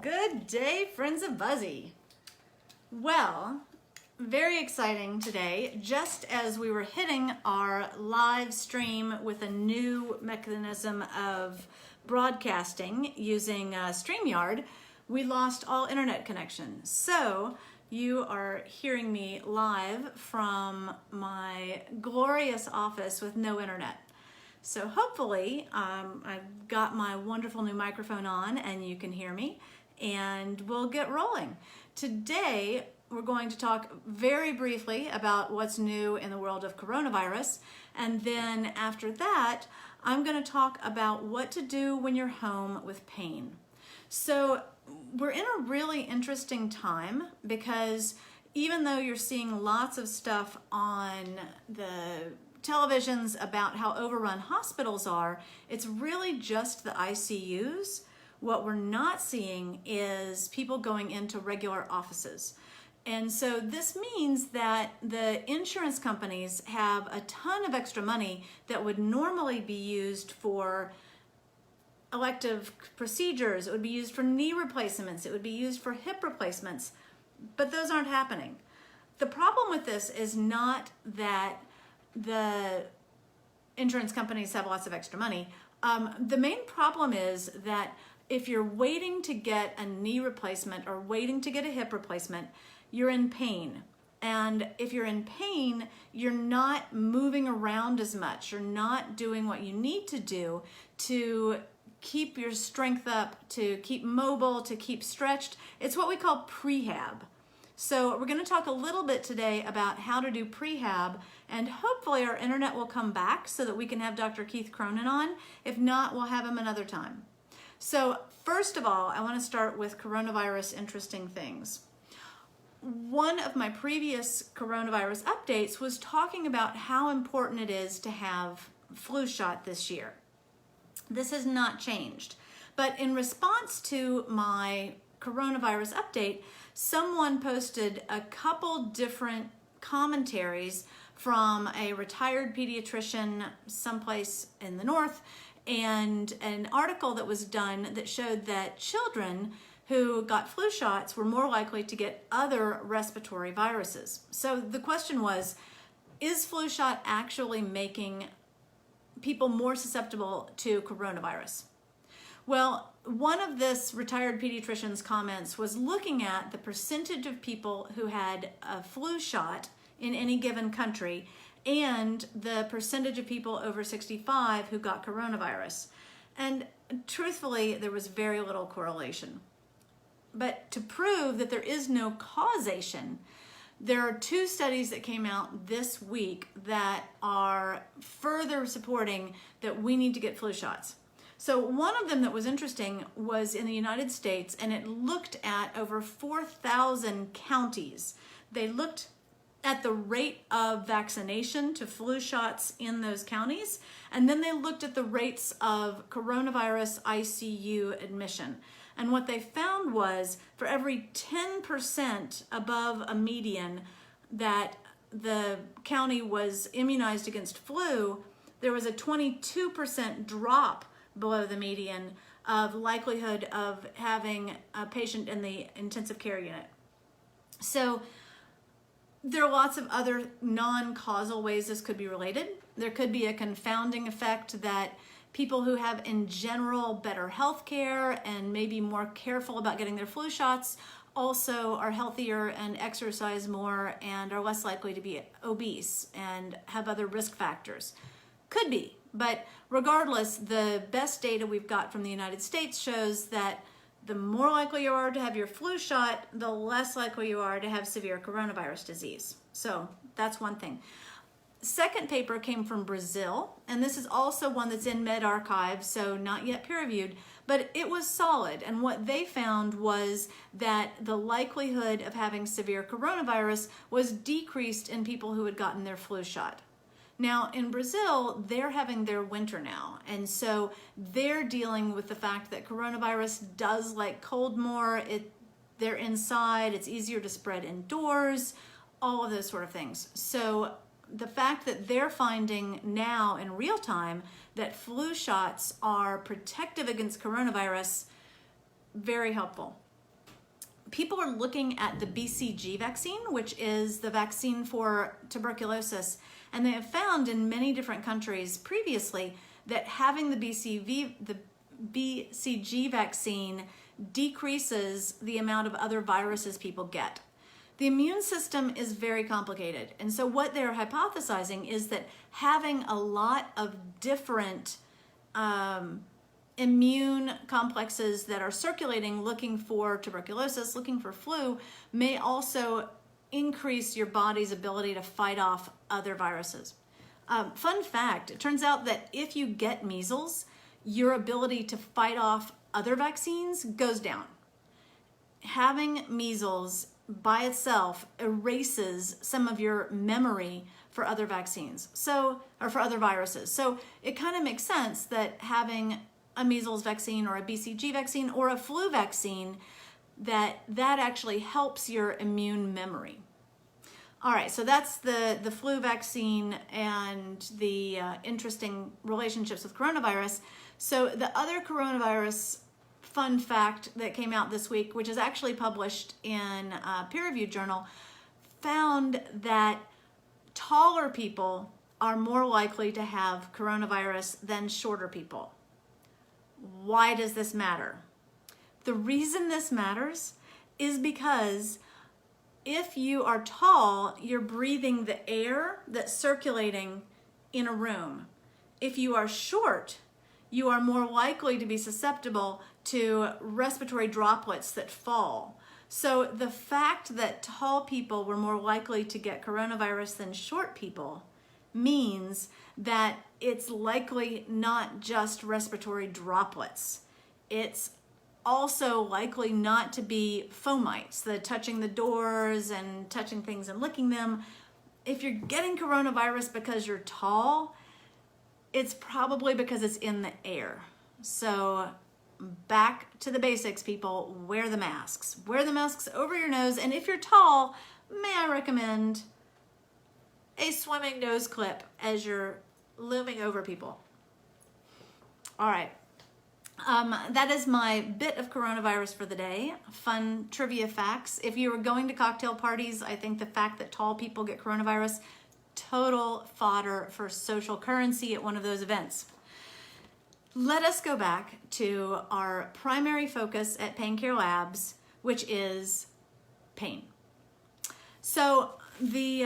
Good day, friends of Buzzy. Well, very exciting today. Just as we were hitting our live stream with a new mechanism of broadcasting using StreamYard, we lost all internet connection. So you are hearing me live from my glorious office with no internet. So hopefully I've got my wonderful new microphone on and you can hear me, and we'll get rolling. Today we're going to talk very briefly about what's new in the world of coronavirus, and then after that I'm going to talk about what to do when you're home with pain. So we're in a really interesting time because even though you're seeing lots of stuff on the televisions about how overrun hospitals are, it's really just the ICUs. What we're not seeing is people going into regular offices. And so this means that the insurance companies have a ton of extra money that would normally be used for elective procedures. It would be used for knee replacements. It would be used for hip replacements, but those aren't happening. The problem with this is not that the insurance companies have lots of extra money. The main problem is that if you're waiting to get a knee replacement or waiting to get a hip replacement, you're in pain. And if you're in pain, you're not moving around as much. You're not doing what you need to do to keep your strength up, to keep mobile, to keep stretched. It's what we call pre-hab. So we're going to talk a little bit today about how to do pre-hab, and hopefully our internet will come back so that we can have Dr. Keith Cronin on. If not, we'll have him another time. So first of all, I want to start with coronavirus interesting things. One of my previous coronavirus updates was talking about how important it is to have flu shot this year. This has not changed, but in response to my coronavirus update, someone posted a couple different commentaries from a retired pediatrician someplace in the north and an article that was done that showed that children who got flu shots were more likely to get other respiratory viruses. So the question was, is flu shot actually making people more susceptible to coronavirus? Well, one of this retired pediatrician's comments was looking at the percentage of people who had a flu shot in any given country and the percentage of people over 65 who got coronavirus. And truthfully, there was very little correlation. But to prove that there is no causation, there are two studies that came out this week that are further supporting that we need to get flu shots. So one of them that was interesting was in the United States, and it looked at over 4,000 counties. They looked at the rate of vaccination to flu shots in those counties, and then they looked at the rates of coronavirus ICU admission. And what they found was for every 10% above a median that the county was immunized against flu, there was a 22% drop below the median of likelihood of having a patient in the intensive care unit. So there are lots of other non-causal ways this could be related. There could be a confounding effect that people who have in general better health care and maybe more careful about getting their flu shots also are healthier and exercise more and are less likely to be obese and have other risk factors. Could be, but regardless, the best data we've got from the United States shows that the more likely you are to have your flu shot, the less likely you are to have severe coronavirus disease. So that's one thing. Second paper came from Brazil, and this is also one that's in medRxiv, so not yet peer-reviewed, but it was solid. And what they found was that the likelihood of having severe coronavirus was decreased in people who had gotten their flu shot. Now, in Brazil, they're having their winter now, and so they're dealing with the fact that coronavirus does like cold more. They're inside, it's easier to spread indoors, all of those sort of things. So the fact that they're finding now in real time that flu shots are protective against coronavirus, very helpful. people are looking at the BCG vaccine, which is the vaccine for tuberculosis. And they have found in many different countries previously that having the BCG vaccine decreases the amount of other viruses people get. The immune system is very complicated. And so what they're hypothesizing is that having a lot of different immune complexes that are circulating looking for tuberculosis, looking for flu, may also increase your body's ability to fight off other viruses. Fun fact, it turns out that if you get measles, your ability to fight off other vaccines goes down. Having measles by itself erases some of your memory for other vaccines, or for other viruses. So it kind of makes sense that having a measles vaccine or a BCG vaccine or a flu vaccine, that actually helps your immune memory. All right, so that's the flu vaccine and the interesting relationships with coronavirus. So the other coronavirus fun fact that came out this week, which is actually published in a peer-reviewed journal, found that taller people are more likely to have coronavirus than shorter people. Why does this matter? The reason this matters is because if you are tall, you're breathing the air that's circulating in a room. If you are short, you are more likely to be susceptible to respiratory droplets that fall. So the fact that tall people were more likely to get coronavirus than short people means that it's likely not just respiratory droplets. It's also likely not to be fomites, the touching the doors and touching things and licking them. If you're getting coronavirus because you're tall, it's probably because it's in the air. So back to the basics, people, wear the masks. Wear the masks over your nose, and if you're tall, may I recommend a swimming nose clip as you're looming over people. All right. That is my bit of coronavirus for the day. Fun trivia facts. If you were going to cocktail parties, I think the fact that tall people get coronavirus, total fodder for social currency at one of those events. Let us go back to our primary focus at Pain Care Labs, which is pain. So the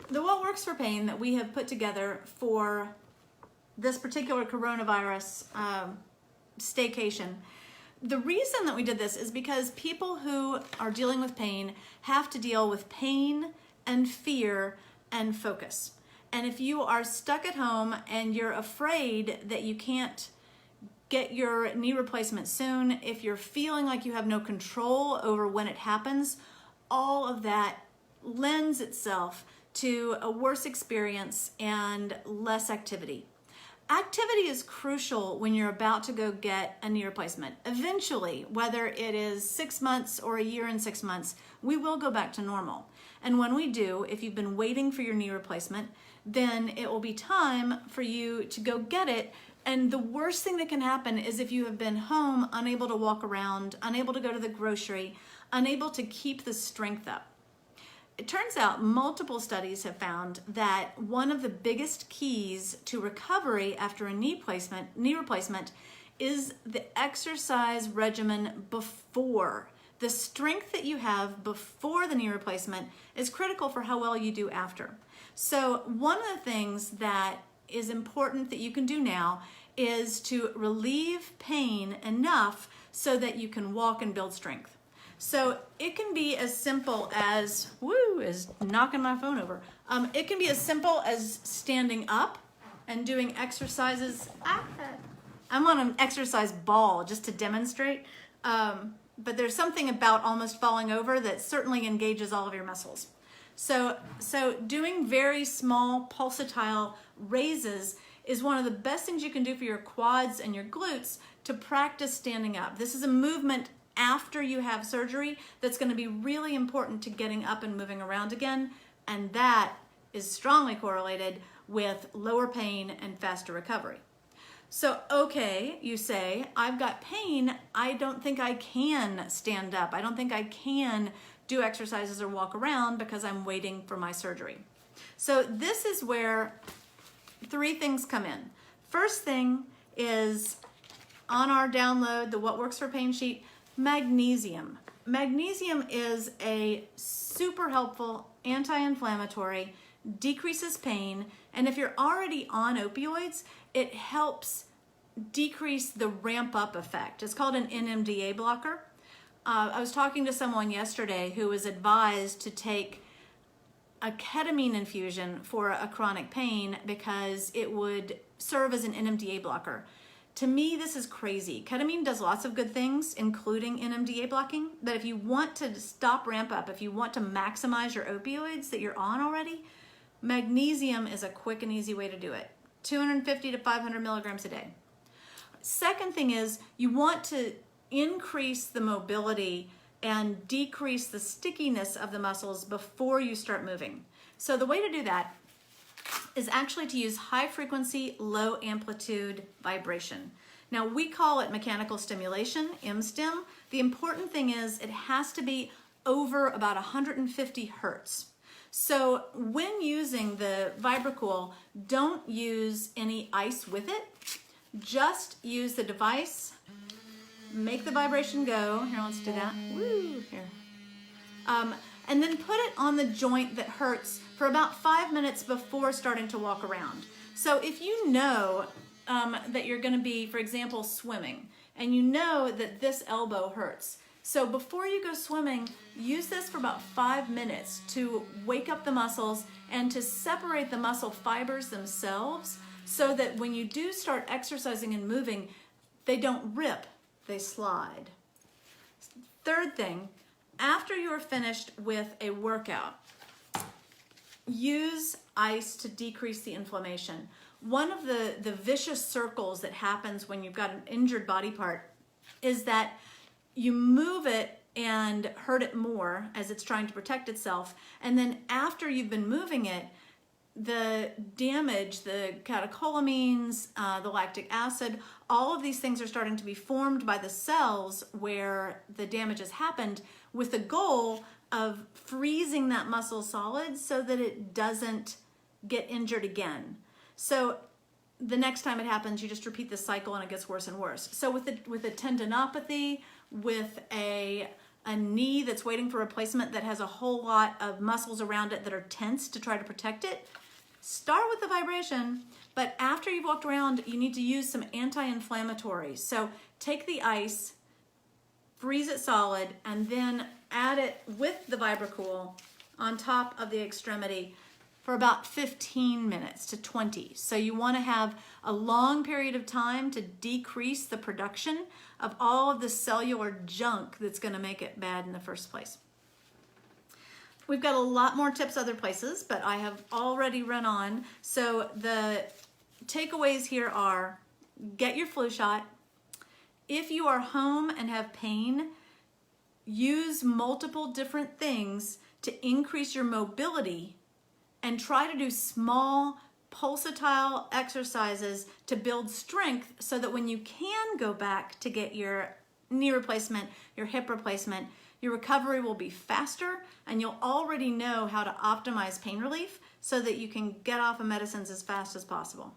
What Works for Pain that we have put together for this particular coronavirus staycation, the reason that we did this is because people who are dealing with pain have to deal with pain and fear and focus. And if you are stuck at home and you're afraid that you can't get your knee replacement soon, if you're feeling like you have no control over when it happens, all of that lends itself to a worse experience and less activity. Activity is crucial when you're about to go get a knee replacement. Eventually, whether it is 6 months or a year and 6 months, we will go back to normal. And when we do, if you've been waiting for your knee replacement, then it will be time for you to go get it. And the worst thing that can happen is if you have been home, unable to walk around, unable to go to the grocery, unable to keep the strength up. It turns out multiple studies have found that one of the biggest keys to recovery after a knee replacement is the exercise regimen before. The strength that you have before the knee replacement is critical for how well you do after. So one of the things that is important that you can do now is to relieve pain enough so that you can walk and build strength. So it can be as simple as, is knocking my phone over. It can be as simple as standing up and doing exercises. I'm on an exercise ball just to demonstrate. But there's something about almost falling over that certainly engages all of your muscles. So doing very small pulsatile raises is one of the best things you can do for your quads and your glutes to practice standing up. This is a movement after you have surgery that's going to be really important to getting up and moving around again, and that is strongly correlated with lower pain and faster recovery. So, okay, you say, I've got pain. I don't think I can stand up. I don't think I can do exercises or walk around because I'm waiting for my surgery. So this is where 3 things come in. First thing is on our download, the What Works for Pain sheet, magnesium. Magnesium is a super helpful anti-inflammatory, decreases pain, and if you're already on opioids, it helps decrease the ramp-up effect. It's called an NMDA blocker. I was talking to someone yesterday who was advised to take a ketamine infusion for a chronic pain because it would serve as an NMDA blocker. To me, this is crazy. Ketamine does lots of good things, including NMDA blocking, but if you want to stop ramp up, if you want to maximize your opioids that you're on already, magnesium is a quick and easy way to do it. 250 to 500 milligrams a day. Second thing is you want to increase the mobility and decrease the stickiness of the muscles before you start moving. So the way to do that is actually to use high frequency, low amplitude vibration. Now we call it mechanical stimulation, MSTIM. The important thing is it has to be over about 150 hertz. So when using the VibraCool, don't use any ice with it. Just use the device, make the vibration go. Here, let's do that. Woo, here. And then put it on the joint that hurts for about 5 minutes before starting to walk around. So if you know that you're going to be, for example, swimming, and you know that this elbow hurts, so before you go swimming, use this for about 5 minutes to wake up the muscles and to separate the muscle fibers themselves so that when you do start exercising and moving, they don't rip, they slide. Third thing, after you are finished with a workout, use ice to decrease the inflammation. One of the vicious circles that happens when you've got an injured body part is that you move it and hurt it more as it's trying to protect itself. And then after you've been moving it, the damage, the catecholamines, the lactic acid, all of these things are starting to be formed by the cells where the damage has happened, with the goal of freezing that muscle solid so that it doesn't get injured again. So the next time it happens, you just repeat the cycle and it gets worse and worse. So with a tendinopathy, with a knee that's waiting for replacement that has a whole lot of muscles around it that are tense to try to protect it, start with the vibration, but after you've walked around, you need to use some anti-inflammatories. So take the ice, freeze it solid, and then add it with the VibraCool on top of the extremity for about 15 minutes to 20. So you want to have a long period of time to decrease the production of all of the cellular junk that's going to make it bad in the first place. We've got a lot more tips other places, but I have already run on. So the takeaways here are: get your flu shot. If you are home and have pain, use multiple different things to increase your mobility and try to do small pulsatile exercises to build strength so that when you can go back to get your knee replacement, your hip replacement, your recovery will be faster and you'll already know how to optimize pain relief so that you can get off of medicines as fast as possible.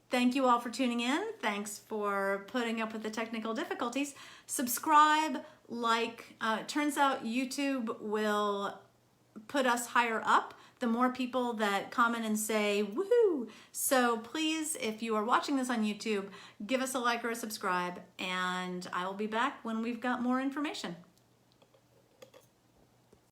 Thank you all for tuning in. Thanks for putting up with the technical difficulties. Subscribe, like. Turns out YouTube will put us higher up the more people that comment and say, woohoo. So please, if you are watching this on YouTube, give us a like or a subscribe, and I will be back when we've got more information.